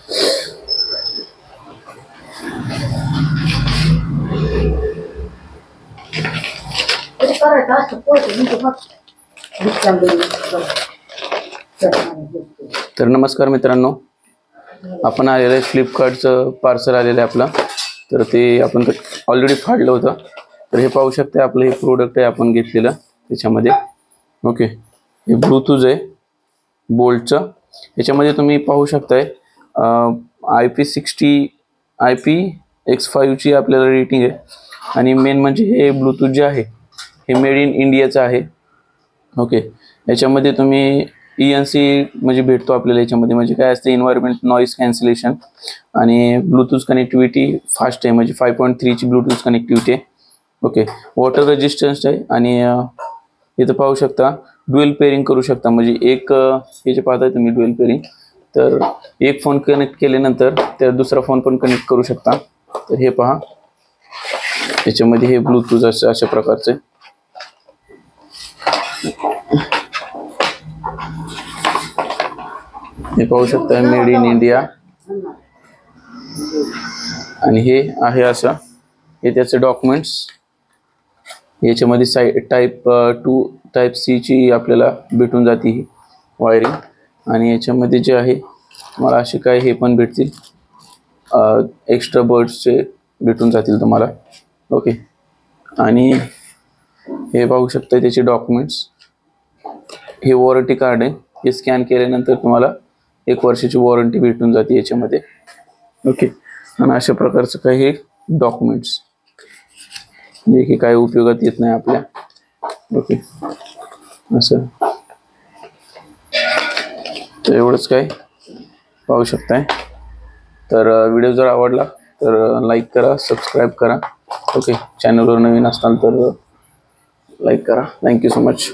तर नमस्कार मित्रांनो, आपण आलेलं आहे फ्लिपकार्टचं पार्सल आलेलं आहे आपलं. तर ते आपण ऑलरेडी फाडलं होतं. तर हे पाहू शकता, आपलं हे प्रोडक्ट आहे आपण घेतलेलं त्याच्यामध्ये. ओके, हे ब्लूटूथ आहे बोल्टचं. याच्यामध्ये तुम्ही पाहू शकताय IP60 IPX5 आपल्याला रेटिंग आहे. आणि मेन म्हणजे हे ब्लूटूथ जे आहे हे मेड इन इंडियाचं आहे. ओके, याच्यामध्ये तुम्ही ENC म्हणजे भेटतो आपल्याला. याच्यामध्ये म्हणजे काय असते, एन्व्हायरमेंट नॉईज कॅन्सलेशन आणि ब्लूटूथ कनेक्टिव्हिटी फास्ट आहे, म्हणजे 5.3 ची ब्लूटूथ कनेक्टिव्हिटी आहे. ओके, वॉटर रेजिस्टन्स आहे. आणि इथं पाहू शकता ड्युअल पेअरिंग करू शकता, म्हणजे एक हे जे पाहताय तुम्ही ड्युअल पेअरिंग, तर एक फोन कनेक्ट केल्यानंतर त्या दुसरा फोन पण कनेक्ट करू शकता. तर हे पहा, याच्यामध्ये हे ब्लूटूथ अशा प्रकारचे. हे पाहू शकता मेड इन इंडिया. आणि हे आहे असं, हे त्याचे डॉक्युमेंट्स. याच्यामध्ये टाईप 2 टाईप C ची आपल्याला भेटून जाते ही वायरिंग. आणि याच्यामध्ये जे आहे तुम्हाला असे काय हे पण भेटतील, एक्स्ट्रा बर्ड्सचे भेटून जातील तुम्हाला. ओके, आणि हे पाहू शकता त्याचे डॉक्युमेंट्स. हे वॉरंटी कार्ड आहे, हे स्कॅन केल्यानंतर तुम्हाला 1 वर्षाची वॉरंटी भेटून जाते याच्यामध्ये. ओके, आणि अशा प्रकारचं काही डॉक्युमेंट्स जे की काही उपयोगात येत नाही आपल्या. ओके, असं. तर एवढंच काय पाहू शकताय. तर व्हिडिओ जर आवडला तर लाईक करा, सबस्क्राईब करा. ओके, चॅनलवर नवीन असाल तर लाईक करा. Thank you so much.